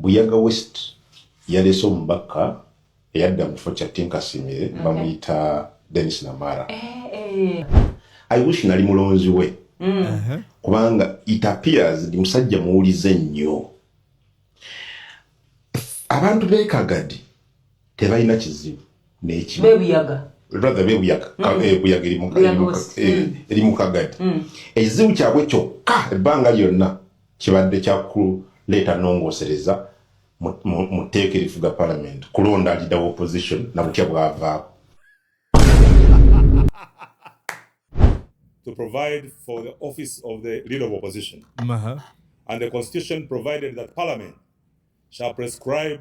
Buyaga West yaleese omubaka eyadda mu kifo kya Tinkasimire bamuyita Denis Namara. I wish nali mulonzi we kubanga it appears ndi musajja muwulize nnyo. Abantu b'ekagadi tebalina kizibu n'ekimu. Bebuyaga. Rather Buyaga. Buyaga eri mu kagadi. Ekizibu kyabwe kyokka ebbanga lyonna kibadde kyakuleeta nnongoosereza mu tteeka erifuga Parliament kulonda alida opposition na butya bwavaako. To provide for the office of the leader of opposition. And the constitution provided that Parliament shall prescribe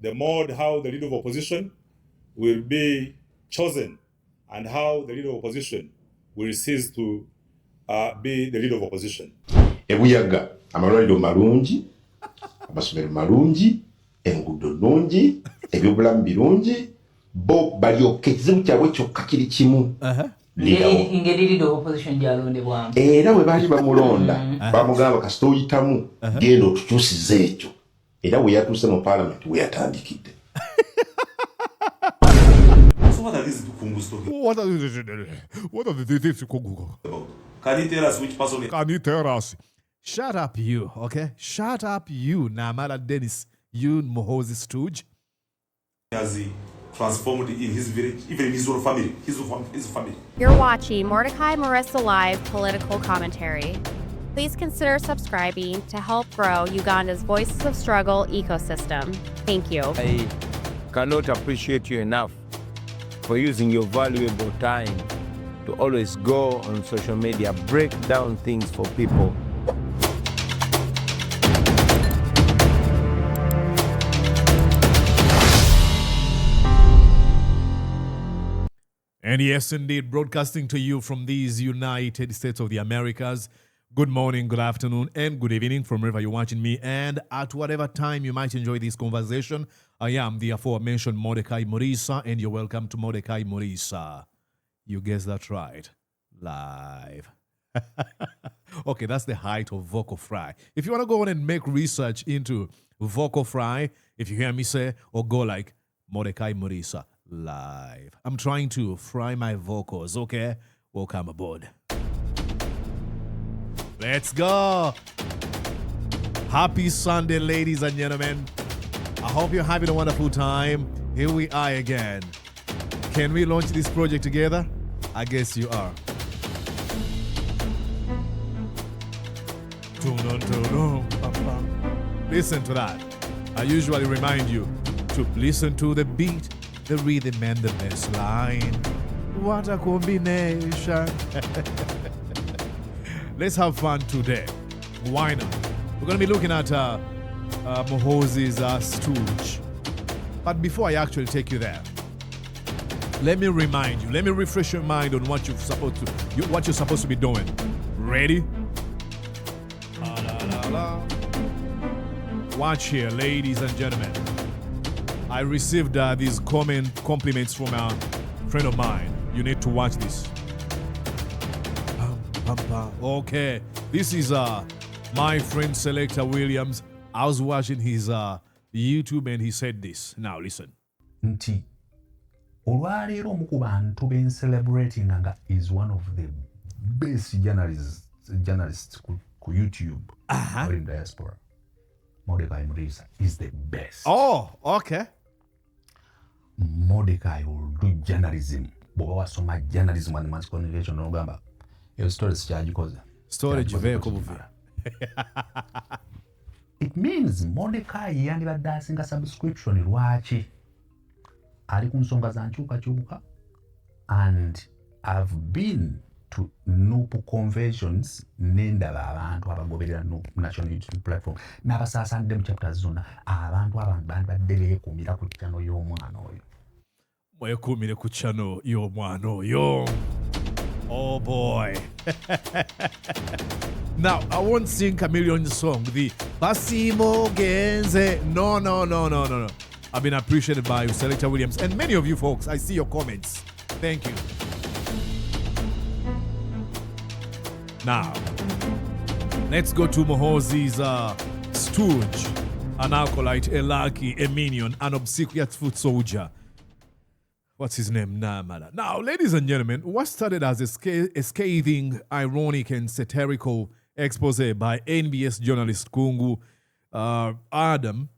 the mode how the leader of opposition will be chosen and how the leader of opposition will cease to be the leader of opposition. Ebuyaga amalwaliro malungi, amasomero malungi, enguudo nnungi, ebyobulamu birungi, bo balyoke ekizibu kyabwe kyokka kiri kimu. Engeri leader of opposition gyalondebwamu. Era bwe baali bamulonda bamugamba kasita oyitamu genda otukyusize ekyo. Era we yatuuse mu Parliament we yatandikidde. So what are these Kungu stories? What are these Kungu? Can you tell us which person? Can you tell us? Shut up you, okay? Shut up you, Namara Denis, you Muhoozi Stooge. Has he transformed in his village, even in his own family, his family. You're watching Mordecai Marissa Live Political Commentary. Please consider subscribing to help grow Uganda's Voices of Struggle ecosystem. Thank you. I cannot appreciate you enough for using your valuable time to always go on social media, break down things for people. And yes, indeed, broadcasting to you from these United States of the Americas. Good morning, good afternoon, and good evening from wherever you're watching me. And at whatever time you might enjoy this conversation, I am the aforementioned Mordecai Marissa, and you're welcome to Mordecai Marissa. You guessed that right. Live. Okay, that's the height of vocal fry. If you want to go on and make research into vocal fry, if you hear me say, or go like Mordecai Marissa. Live. I'm trying to fry my vocals, okay? Welcome aboard. Let's go. Happy Sunday, ladies and gentlemen. I hope you're having a wonderful time. Here we are again. Can we launch this project together? I guess you are. Listen to that. I usually remind you to listen to the beat, the rhythm and the bass line. What a combination. Let's have fun today. Why not? We're going to be looking at Muhoozi Stooge. But before I actually take you there, let me remind you, let me refresh your mind on what you're supposed to be doing. Ready? Watch here, ladies and gentlemen. I received these compliments from a friend of mine. You need to watch this. Okay, this is my friend Selector Williams. I was watching his YouTube and he said this. Now listen. Nti olwaleero omu ku bantu ben celebrating nga is one of the best journalists ku YouTube or in diaspora. Mordecai Marissa is the best. Oh, okay. Mordecai will do journalism. Boba wasoma journalism and mass communication n'ogamba your stories kyagikoze. Storage vehicle buvira. It means Mordecai yandibadde asinga subscription lwaki ali ku nsonga za nkyukakyuka, and I've been to NUP conventions nendaba abantu abagoberera NUP national YouTube platform n'abasaasaanidde mu chapters zonna abantu bandibadde beekumira ku channel y'omwana oyo. Mwekumire ku channel y'omwana oyo. Oh boy. Now, I won't sing Chameleon's song, the Basimo Genze. No. I've been appreciated by Selector Williams and many of you folks. I see your comments. Thank you. Now, let's go to Muhoozi Stooge. an acolyte, a lackey, a minion, an obsequious foot soldier. What's his name? Namara. Now, ladies and gentlemen, what started as a scathing, ironic, and satirical expose by NBS journalist Kungu Adam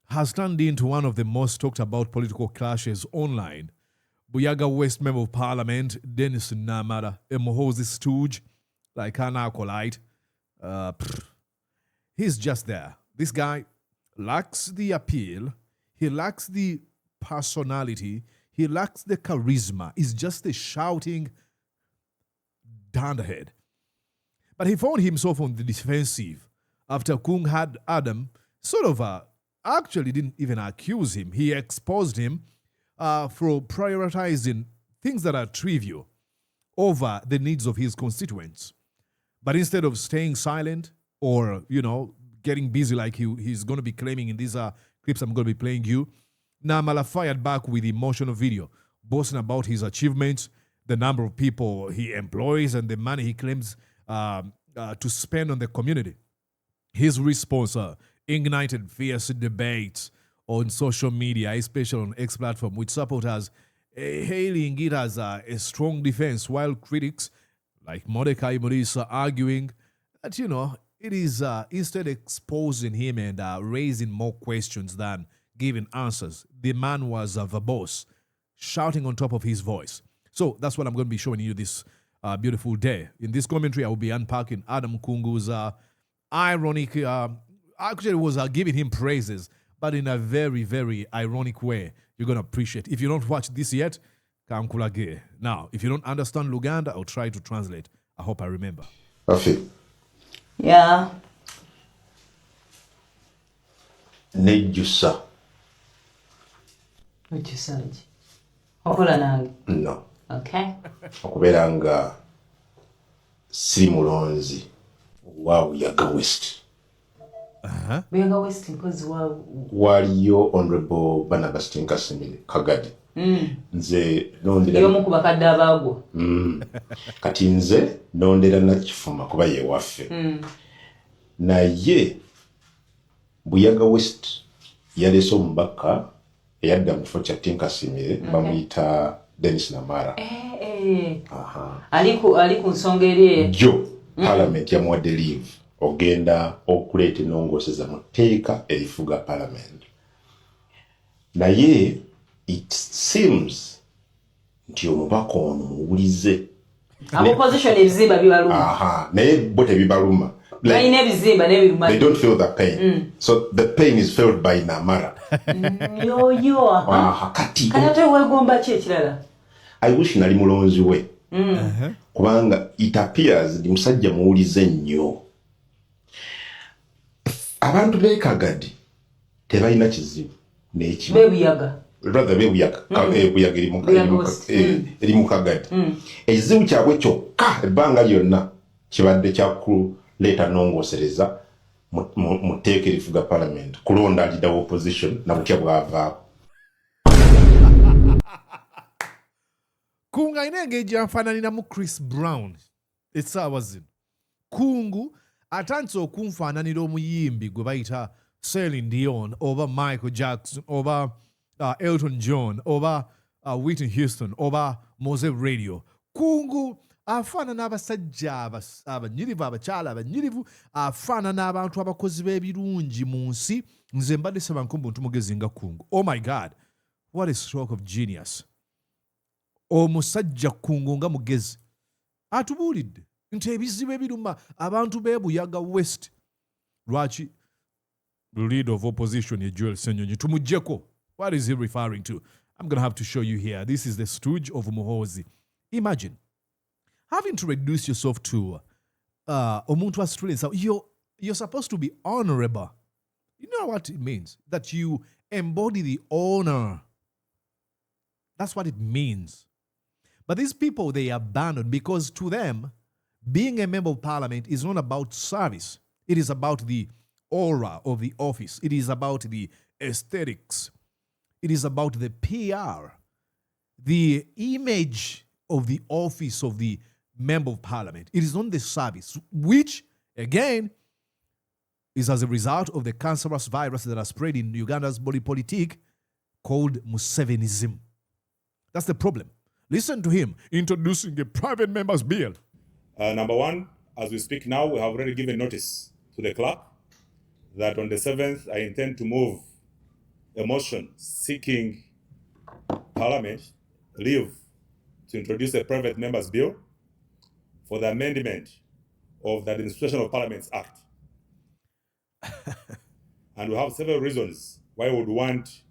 has turned into one of the most talked about political clashes online. Buyaga West Member of Parliament, Denis Namara, a Muhoozi Stooge, like an acolyte. He's just there. This guy lacks the appeal. He lacks the personality. He lacks the charisma. He's just a shouting dunderhead. But he found himself on the defensive after Kungu Adam sort of actually didn't even accuse him. He exposed him for prioritizing things that are trivial over the needs of his constituents. But instead of staying silent or, getting busy like he's going to be claiming in these clips I'm going to be playing you, Namara fired back with emotional video, boasting about his achievements, the number of people he employs, and the money he claims to spend on the community. His response ignited fierce debates on social media, especially on X platform, with supporters hailing it as a strong defense, while critics like Mordecai Morisa arguing that, it is instead exposing him and raising more questions than giving answers. The man was verbose, shouting on top of his voice. So that's what I'm going to be showing you this beautiful day. In this commentary, I will be unpacking Adam Kungu's ironic, actually was giving him praises, but in a very, very ironic way. You're going to appreciate. If you don't watch this yet, Kankulage. Now, if you don't understand Luganda, I'll try to translate. I hope I remember. Afi. Yeah. Nejjusa. Nejjusaji. Okola nange. No. Okay. Okubeera nga siri mulonzi wa Buyaga West. Buyaga West mpozi wa waliyo Honorable Banagasti Nkasimire Kagadi. Nze nondera yomu ku bakadde abaagwo. Kati nze nondera Nakifuma kuba ye waffe. Naye Buyaga West yaleese omubaka eyadda mu kifo kya Nkasimire bamuyita Denis Namara. Ali ku nsonga eri jo Parliament yamuwadde leave ogenda okuleeta ennongooseza mu tteeka erifuga Parliament. Naye it seems nti omubaka ono muwulize. Opposition ebizimba bibaluma. Naye bo tebibaluma. Balina ebizimba n'ebiruma. They don't feel the pain. So the pain is felt by Namara. Kati ate weegomba ki ekirala? I wish nali mulonzi we. Kubanga it appears ndi musajja muwulize nnyo. Abantu b'e Kagadi tebalina kizibu n'ekimu. Bebuyaga. Rather Buyaga. Buyaga eri mu Kagadi. Ekizibu kyabwe kyokka ebbanga lyonna kibadde kya kuleeta nnongoosereza mu tteeka erifuga Parliament kulonda alida opposition na butya bwavaako. Kungu ayina engeri gyanfaananiramu Chris Brown essaawa zino. Kungu atandise okunfaananira omuyimbi gwe bayita Celine Dion oba Michael Jackson oba Elton John oba Whitney Houston oba Mose Radio. Kungu afaanana abasajja abanyirivu, abakyala abanyirivu, afaanana abantu abakozi b'ebirungi mu nsi. Nze mbadde saba nkumbu ntumugezi nga Kungu. Oh my God, what a stroke of genius. Omusajja Kungu nga mugezi atubuulidde nti ebizibu ebiruma abantu b'e Buyaga West. Lwaki the leader of opposition ye Joel Senyonyi tumuggyeko? What is he referring to? I'm going to have to show you here. This is the Stooge of Muhoozi. Imagine having to reduce yourself to omuntu Australian. You're supposed to be honorable. You know what it means? That you embody the honor. That's what it means. But these people, they abandon because to them, being a member of Parliament is not about service. It is about the aura of the office. It is about the aesthetics. It is about the PR, the image of the office of the member of Parliament. It is not the service, which, again, is as a result of the cancerous virus that has spread in Uganda's body politic called Musevenism. That's the problem. Listen to him introducing a private member's bill. Number one, as we speak now, we have already given notice to the clerk that on the 7th, I intend to move a motion seeking Parliament leave to introduce a private member's bill for the amendment of the Administration of Parliaments Act. And we have several reasons why we would want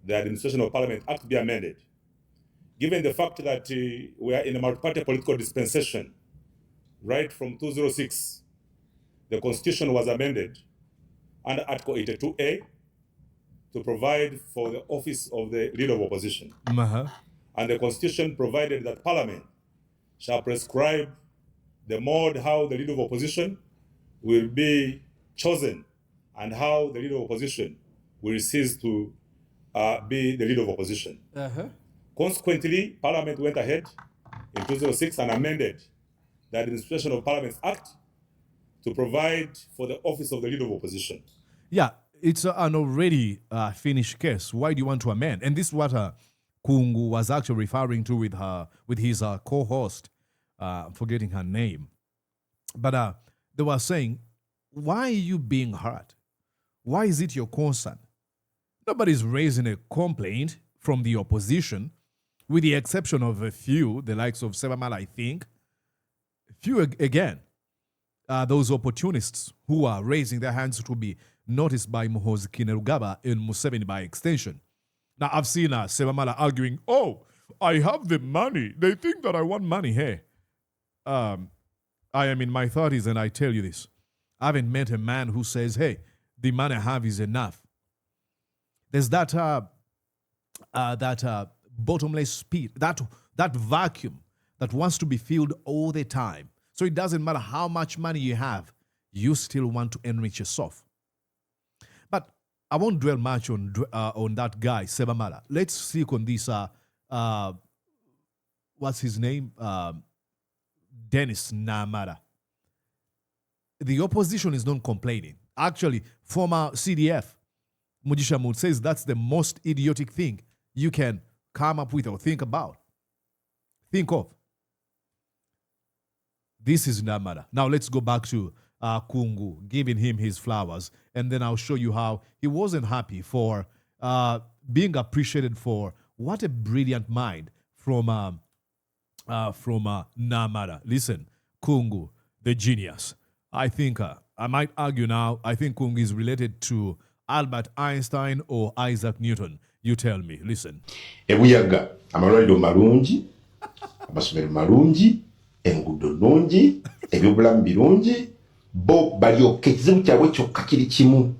the Administration of Parliament Act to be amended. Given the fact that we are in a multi-party political dispensation, right from 2006, the Constitution was amended under Article 82A to provide for the office of the Leader of Opposition. And the Constitution provided that Parliament shall prescribe the mode how the Leader of Opposition will be chosen and how the Leader of Opposition will cease to be the Leader of Opposition. Consequently, Parliament went ahead in 2006 and amended the Administration of Parliaments Act to provide for the office of the Leader of Opposition. Yeah, it's an already finished case. Why do you want to amend? And this is what Kungu was actually referring to with his co-host, forgetting her name. But they were saying, why are you being hurt? Why is it your concern? Nobody's raising a complaint from the opposition, with the exception of a few, the likes of Sebamala, I think. Few again, those opportunists who are raising their hands to be noticed by Muhoozi Stooge and Museveni by extension. Now, I've seen Sebamala arguing, oh, I have the money. They think that I want money. Hey, I am in my 30s and I tell you this. I haven't met a man who says, hey, the money I have is enough. There's that bottomless pit, that vacuum that wants to be filled all the time. So it doesn't matter how much money you have, you still want to enrich yourself. But I won't dwell much on that guy, Sebamala. Let's stick on this, what's his name? Denis Namara. The opposition is not complaining. Actually, former CDF, Mujisha Mood, says that's the most idiotic thing you can come up with or think about. Think of. This is Namara. Now let's go back to Kungu, giving him his flowers, and then I'll show you how he wasn't happy for being appreciated for what a brilliant mind from Namara. Listen, Kungu, the genius. I think, I might argue now, I think Kungu is related to Albert Einstein or Isaac Newton. You tell me, listen. Buyaga, amalwaliro malungi, amasomero malungi, enguudo nnungi, ebyobulamu birungi, bo balyoke ekizibu kyabwe kyokka kiri kimu.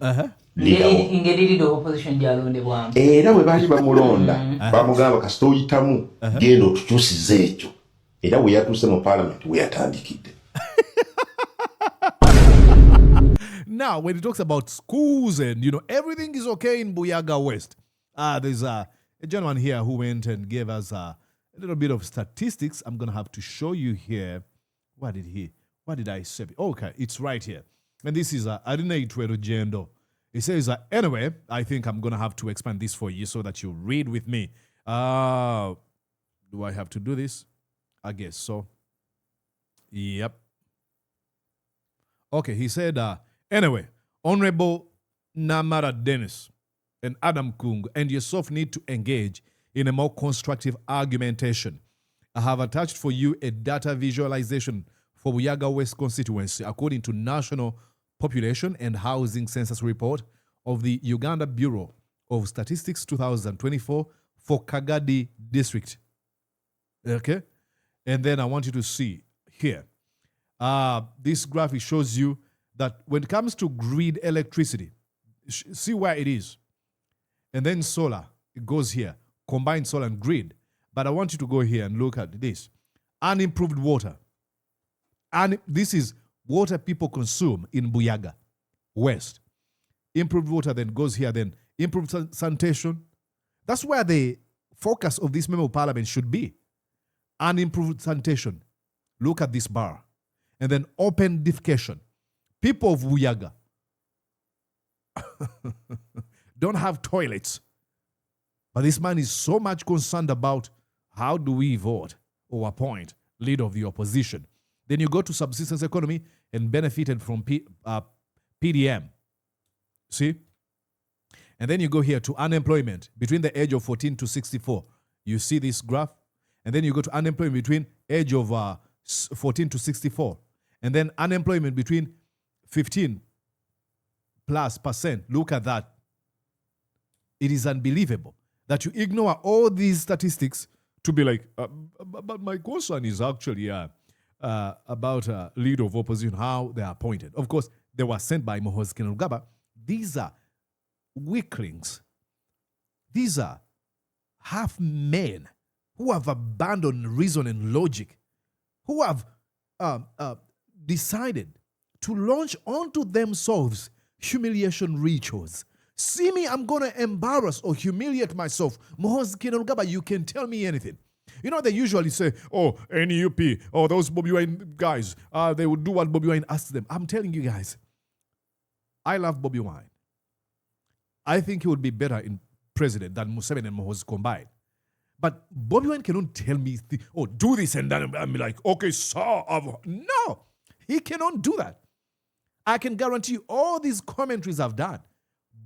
Engeri Leader of Opposition gyalondebwamu. Era bwe baali bamulonda, bamugamba kasita oyitamu, genda otukyusize ekyo. Era bwe yatuuse mu Parliament we yatandikidde. Now, when he talks about schools and, everything is okay in Buyaga West, there's a gentleman here who went and gave us a little bit of statistics. I'm going to have to show you here. What did I say? Okay, it's right here. And this is Adina Itwero. It says, anyway, I think I'm going to have to expand this for you so that you read with me. Do I have to do this? I guess so. Yep. Okay, he said, anyway, Honorable Namara Denis and Adam Kungu and yourself need to engage in a more constructive argumentation. I have attached for you a data visualization for Buyaga West constituency according to National Population and Housing Census Report of the Uganda Bureau of Statistics 2024 for Kagadi District. Okay? And then I want you to see here. This graphic shows you that when it comes to grid electricity, see where it is. And then solar, it goes here. Combined solar and grid. But I want you to go here and look at this. Unimproved water. And this is water people consume in Buyaga West. Improved water then goes here, then improved sanitation. That's where the focus of this member of parliament should be. Unimproved sanitation. Look at this bar. And then open defecation. People of Buyaga, don't have toilets. But this man is so much concerned about how do we vote or appoint leader of the opposition. Then you go to subsistence economy and benefited from PDM. See? And then you go here to unemployment between the age of 14 to 64. You see this graph? And then you go to unemployment between age of 14 to 64. And then unemployment between 15 plus percent. Look at that. It is unbelievable that you ignore all these statistics to be like, but my concern is actually about leader of opposition, how they are appointed. Of course, they were sent by Muhoozi Stooge. These are weaklings. These are half men who have abandoned reason and logic, who have decided to launch onto themselves humiliation rituals. See me, I'm going to embarrass or humiliate myself. Muhoozi Stooge, you can tell me anything. You know, they usually say, oh, NUP, oh, those Bobi Wine guys, they would do what Bobi Wine asks them. I'm telling you guys, I love Bobi Wine. I think he would be better in president than Museveni and Muhoozi combined. But Bobi Wine cannot tell me, oh, do this and then I'm like, okay, sir. No, he cannot do that. I can guarantee you all these commentaries I've done,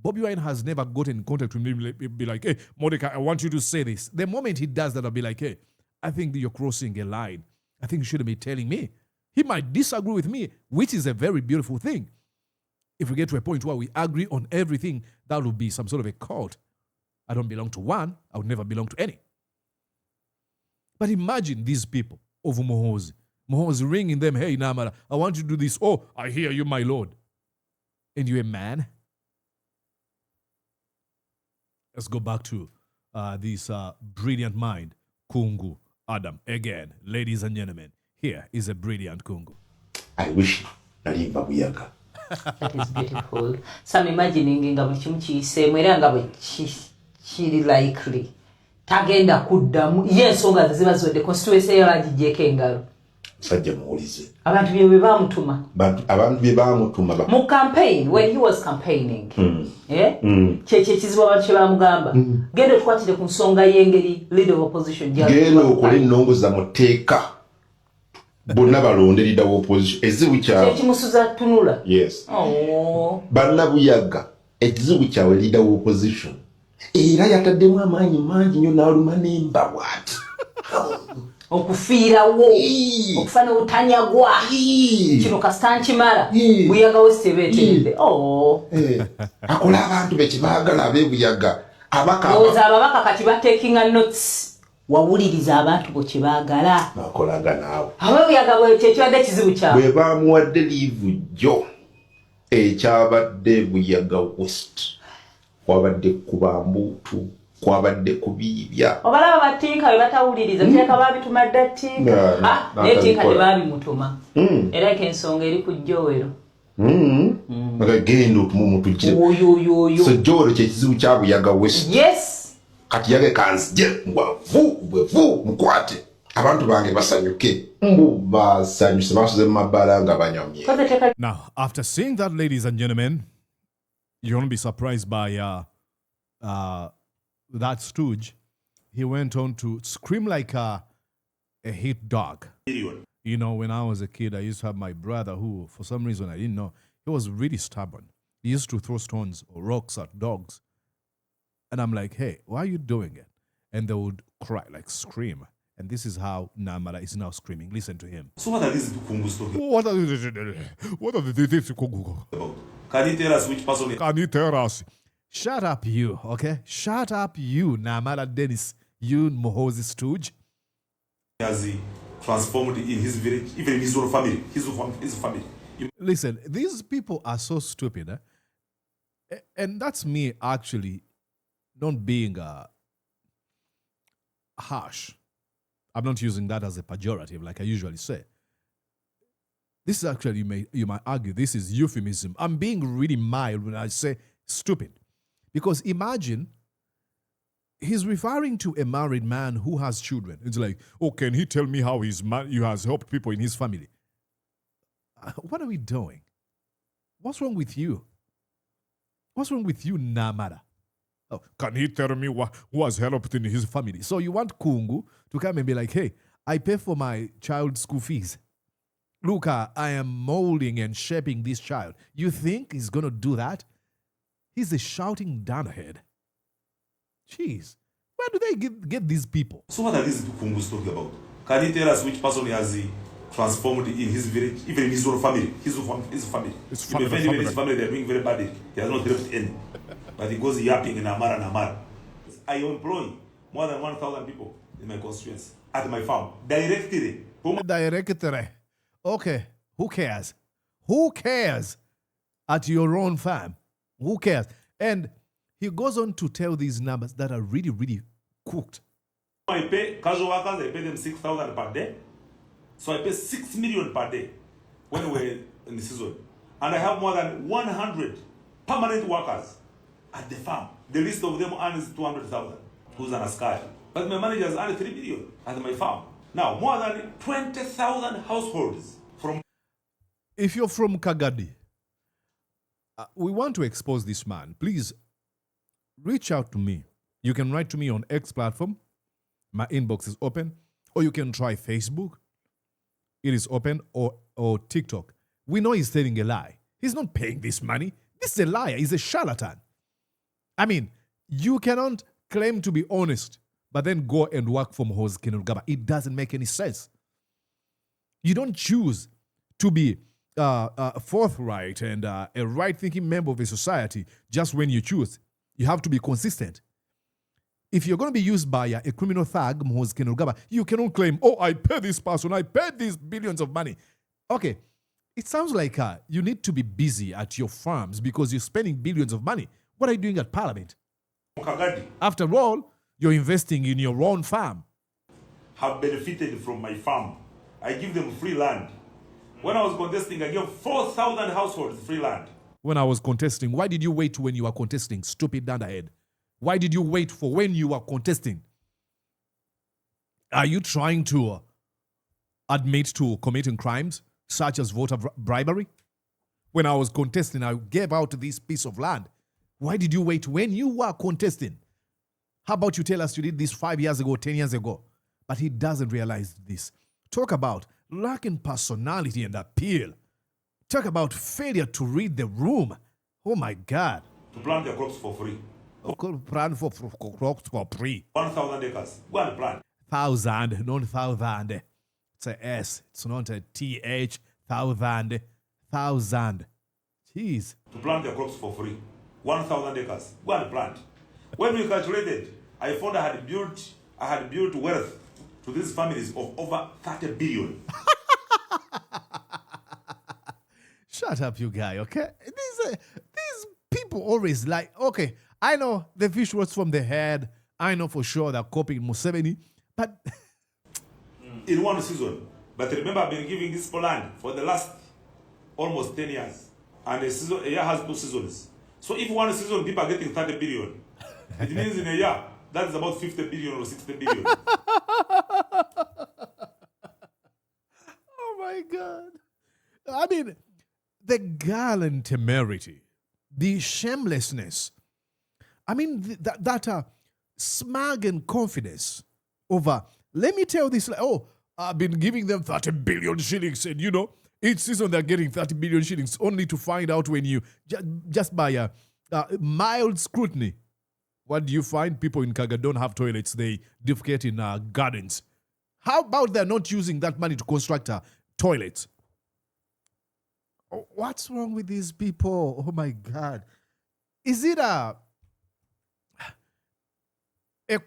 Bobi Wine has never gotten in contact with me, be like, hey, Mordecai, I want you to say this. The moment he does that, I'll be like, hey, I think that you're crossing a line. I think you shouldn't be telling me. He might disagree with me, which is a very beautiful thing. If we get to a point where we agree on everything, that will be some sort of a cult. I don't belong to one. I would never belong to any. But imagine these people over Muhoozi. Muhoozi ringing them, hey, Namara, I want you to do this. Oh, I hear you, my lord. And you're a man? Let's go back to this brilliant mind, Kungu Adam. Again, ladies and gentlemen, here is a brilliant Kungu. I wish Nalimba Buyaga. That is beautiful. Some imagining nga buli kimu kiyiseemu era nga bwe kiri likely. Tagenda kuddamu ye ensonga ze ziba zodde constituency eyo bagiggyeko engalo. Musajja muwulize. Abantu bye baamutuma. Abantu bye baamutuma. Mu campaign, when he was campaigning. Kizibu abantu kye baamugamba. Genda otukwatire ku nsonga y'engeri leader of opposition. Genda okola ennongoza mu tteeka. Bonna balonde leader of opposition. Ezibu kyawe. Kyekimusuza tunula. Yes. Oh. Bannabuyaga. Ekizibu kyawe leader of opposition. Era yataddemu amaanyi mangi nnyo n'aluma n'emba bw'ati. Okufiirawo. Okufana obutanyagwa. Kino kasita nkimala. Buyaga wese beetedde. Akola abantu be kye baagala ab'e Buyaga. Lowooza ababaka kati bateekinga notes. Wawuliriza abantu bo kye baagala. Bakolaga naawe. Ab'e Buyaga bwe kyekibadde ekizibu kyabwe. Bwe baamuwadde liivu jjo ekyabadde Buyaga West. Kwabadde kuba mbuutu, kwabadde kubiibya. Obalaba batinka be batawuliriza teeka baabituma dda ttinka. Naye ttinka tebaabimutuma. Era ensonga eri ku Jowero. Genda otumumutujjire. So Jowero kyekizibu kya Buyaga West. Yes. Kati yage kanzije bwevu mukwate. Abantu bange basanyuke. Mbu basanyuse basuze mu mabbala nga banyamye. Now, after seeing that, ladies and gentlemen, you're going to be surprised by that Stooge. He went on to scream like a hit dog. You know, when I was a kid, I used to have my brother who, for some reason, I didn't know, he was really stubborn. He used to throw stones or rocks at dogs. And I'm like, hey, why are you doing it? And they would cry, like scream. And this is how Namara is now screaming. Listen to him. So what are these Kungu stories? What are these Kungu? Can you tell us which person? Can you tell us? Shut up, you, okay? Shut up, you, Namara Denis, you Muhoozi Stooge. Has he transformed in his village, even in his own family, his family. Listen, these people are so stupid, eh? And that's me actually not being harsh. I'm not using that as a pejorative like I usually say. This is actually, you might argue, this is euphemism. I'm being really mild when I say stupid. Because imagine, he's referring to a married man who has children. It's like, oh, can he tell me how he has helped people in his family? What are we doing? What's wrong with you? What's wrong with you, Namara? Oh, can he tell me who has helped in his family? So you want Kungu to come and be like, hey, I pay for my child's school fees. Look, I am molding and shaping this child. You think he's going to do that? He's a shouting downhead. Jeez. Where do they get these people? So what are these Kungus talking about? Can he tell us which person has transformed in his village, even in his own family? His family. His family, they're doing very badly. He has not helped any. But he goes yapping in Namara. I employ more than 1,000 people in my constituents at my farm. Directly. Okay. Who cares? Who cares? At your own farm. Who cares? And he goes on to tell these numbers that are really, really cooked. I pay casual workers, I pay them 6,000 per day. So I pay 6 million per day when we're in the season. And I have more than 100 permanent workers at the farm. The least of them earns 200,000, who's an askari. But my managers earn 3 million at my farm. Now, more than 20,000 households from... If you're from Kagadi, we want to expose this man. Please reach out to me. You can write to me on X platform. My inbox is open. Or you can try Facebook. It is open. Or TikTok. We know he's telling a lie. He's not paying this money. This is a liar. He's a charlatan. I mean, you cannot claim to be honest, but then go and work for Muhoozi Stooge. It doesn't make any sense. You don't choose to be forthright and a right-thinking member of a society just when you choose. You have to be consistent. If you're going to be used by a criminal thug, Muhoozi Stooge, you cannot claim, oh, I pay this person, I paid these billions of money. Okay, it sounds like you need to be busy at your farms because you're spending billions of money. What are you doing at Parliament? After all, you're investing in your own farm. Have benefited from my farm. I give them free land. When I was contesting, I gave 4,000 households free land. When I was contesting, why did you wait when you were contesting? Stupid dunderhead. Why did you wait for when you were contesting? Are you trying to admit to committing crimes such as voter bribery? When I was contesting, I gave out this piece of land. Why did you wait when you were contesting? How about you tell us you did this 5 years ago, 10 years ago? But he doesn't realize this. Talk about lacking personality and appeal. Talk about failure to read the room. Oh my God. To plant their crops for free. Plant for crops for free. 1,000 acres. Go and plant. 1,000, not 1,000. It's a S. It's not a TH. 1,000. 1,000. Jeez. To plant their crops for free. 1,000 acres. Go and plant. When we calculated, I found I had built wealth to these families of over 30 billion. Shut up, you guy, okay? These people always like, okay, I know the fish was from the head. I know for sure they're copying Museveni, but... In one season. But remember, I've been giving this land for the last almost 10 years. And a year has 2 seasons. So if one season people are getting 30 billion, it means in a year, that is about 50 billion or 60 billion. Oh my God. I mean, the gallant temerity, the shamelessness, I mean, that smug and confidence over, let me tell this, oh, I've been giving them 30 billion shillings and, you know, each season they're getting 30 billion shillings only to find out when you, just by mild scrutiny, what do you find? People in Kaga don't have toilets. They defecate in gardens. How about they're not using that money to construct toilets? What's wrong with these people? Oh my God. Is it a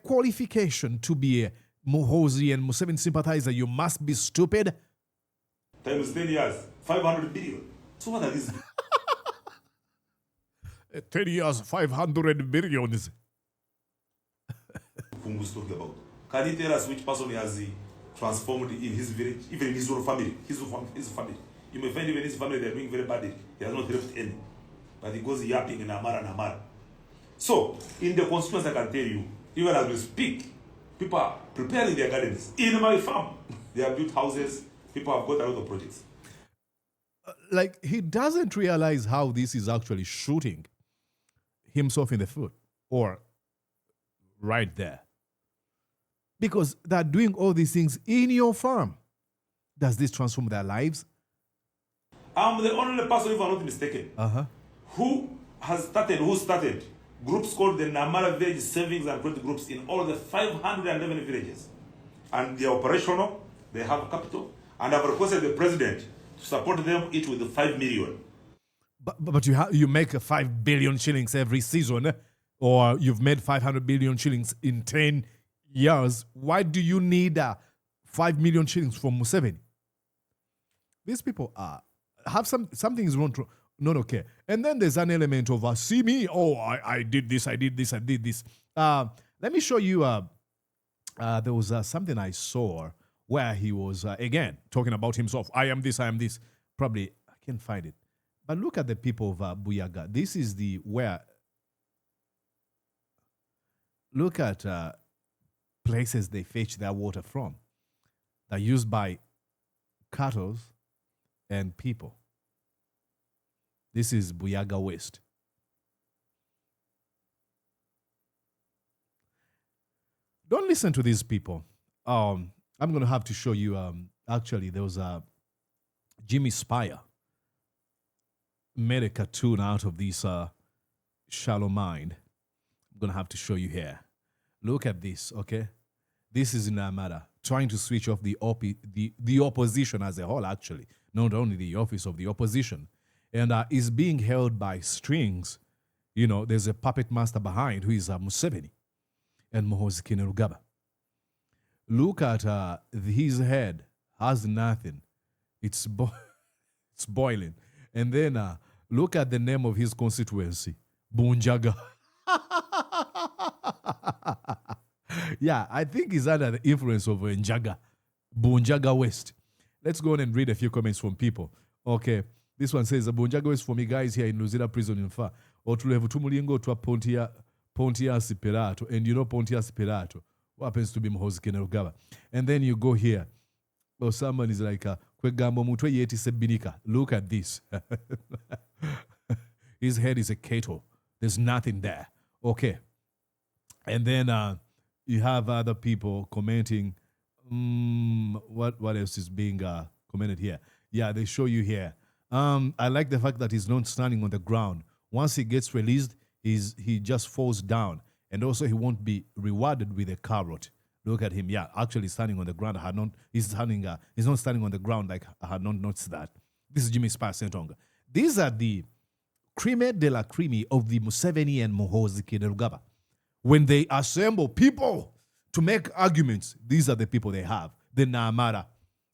qualification to be a Muhoozi and Museveni sympathizer? You must be stupid. Times 10 years, 500 billion. So what are these? 10 years, 500 billions. Kungu's talking about. Can he tell us which person he has transformed in his village, even in his own family? His family. You may find even his family, they're doing very badly. He has not helped any. But he goes yapping in Namara. So, in the constituents, I can tell you, even as we speak, people are preparing their gardens. In my farm, they have built houses. People have got a lot of projects. Like, he doesn't realize how this is actually shooting. himself in the foot or right there. Because they're doing all these things in your farm. Does this transform their lives? I'm the only person, if I'm not mistaken, who started groups called the Namara Village Savings and Credit Groups in all the 511 villages. And they're operational, they have capital, and I've requested the president to support them each with 5 million. But you make 5 billion shillings every season, or you've made 500 billion shillings in 10 years. Why do you need 5 million shillings from Museveni? These people have something is wrong. Not okay. And then there's an element of see me. Oh, I did this. I did this. I did this. Let me show you. There was something I saw where he was again talking about himself. I am this. I am this. Probably I can't find it. But look at the people of Buyaga. This is the where. Look at places they fetch their water from. They're used by cattle and people. This is Buyaga West. Don't listen to these people. I'm going to have to show you, actually, there was a Jimmy Spire made a cartoon out of this shallow mind. I'm going to have to show you here. Look at this, okay? This is Namara trying to switch off the opposition as a whole, actually. Not only the office of the opposition. And is being held by strings. You know, there's a puppet master behind who is Museveni and Muhoozi Stooge. Look at his head, has nothing. It's boiling. And then look at the name of his constituency, Buyaga. Yeah, I think he's under the influence of Njaga, Buyaga West. Let's go on and read a few comments from people. Okay. This one says, Buyaga West for me guys here in Luzira prison in Fa. Otulevu tumulingo twa Pontius Perato. And you know Pontius Perato. What happens to be Muhoozi Stooge? And then you go here. Or someone is like, Kwegambo mutwe yeti sebinika. Look at this. His head is a kettle. There's nothing there. Okay. And then you have other people commenting. What else is being commented here? Yeah, they show you here. I like the fact that he's not standing on the ground. Once he gets released, he just falls down. And also he won't be rewarded with a carrot. Look at him. Yeah, actually standing on the ground. He's not standing on the ground like I had not noticed that. This is Jimmy Spire Sentonga. These are the creme de la creme of the Museveni and Muhoozi Stooge. When they assemble people to make arguments, these are the people they have. The Namara,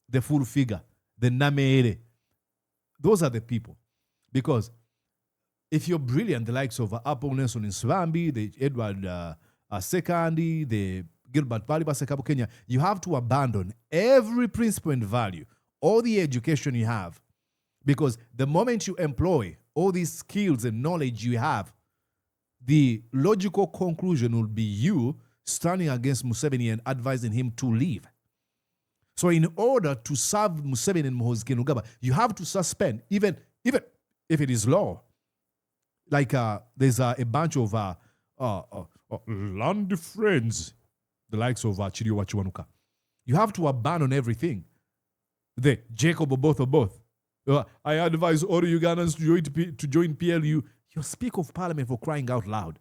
the full figure, the Namere. Those are the people. Because if you're brilliant, the likes of Apple Nelson in Swambi, the Edward Sekandi, the Gilbert Baliba Sekabu Kenya, you have to abandon every principle and value, all the education you have. Because the moment you employ all these skills and knowledge you have, the logical conclusion will be you standing against Museveni and advising him to leave. So in order to serve Museveni and Muhoozi Stooge, you have to suspend, even if it is law. Like there's a bunch of land friends, the likes of Chiriwa Chiwanuka. You have to abandon everything. The Jacob both. I advise all Ugandans to join PLU. You're Speaker of Parliament for crying out loud.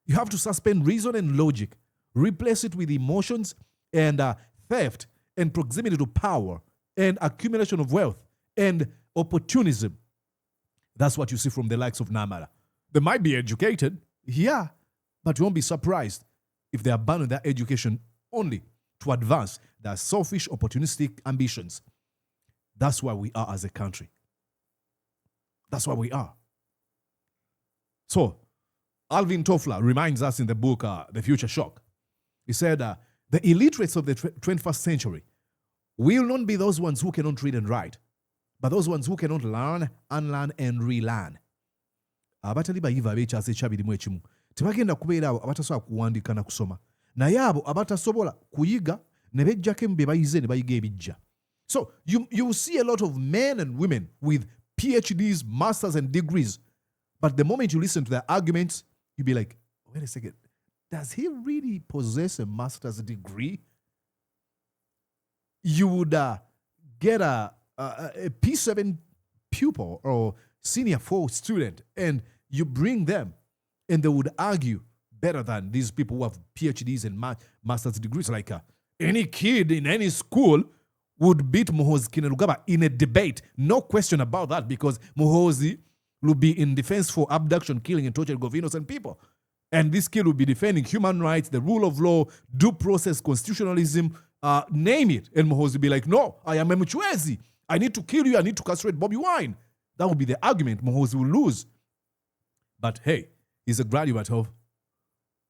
You have to suspend reason and logic, replace it with emotions and theft and proximity to power and accumulation of wealth and opportunism. That's what you see from the likes of Namara. They might be educated, yeah, but you won't be surprised if they abandon their education only to advance their selfish, opportunistic ambitions. That's where we are as a country. That's where we are. So, Alvin Toffler reminds us in the book, The Future Shock. He said, the illiterates of the 21st century will not be those ones who cannot read and write, but those ones who cannot learn, unlearn, and relearn. Abatali bayiva abekyasa ekyabirimu ekimu tebagenda kubeera abo abatasobola kuwandiika na kusoma naye abo abatasobola kuyiga ne bejjako emu bye bayize ne bayiga ebijja. So you see a lot of men and women with PhDs, masters, and degrees, But the moment you listen to their arguments, you'll be like, wait a second, does he really possess a master's degree? You would get a P7 pupil or senior 4 student, and you bring them, and they would argue better than these people who have PhDs and master's degrees. Like any kid in any school would beat Muhoozi Kainerugaba in a debate. No question about that, because Muhoozi will be in defense for abduction, killing, and torture of innocent people. And this kid will be defending human rights, the rule of law, due process, constitutionalism, name it. And Muhoozi will be like, no, I am a Mchwezi. I need to kill you. I need to castrate Bobby Wine. That would be the argument. Muhoozi will lose. But hey, he's a graduate of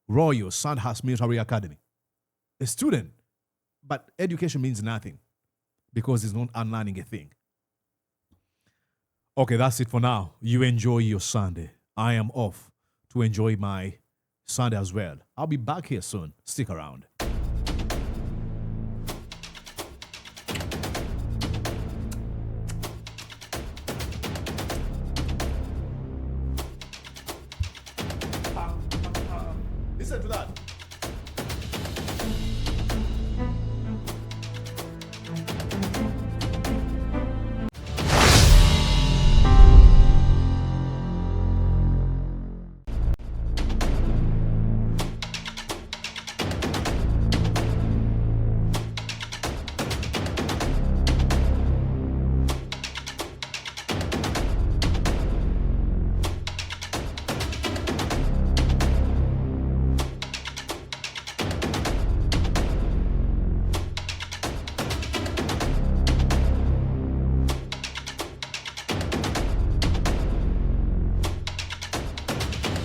Royal Sandhurst Military Academy. A student. But education means nothing because he's not unlearning a thing. Okay, that's it for now. You enjoy your Sunday. I am off to enjoy my Sunday as well. I'll be back here soon. Stick around. Listen to that.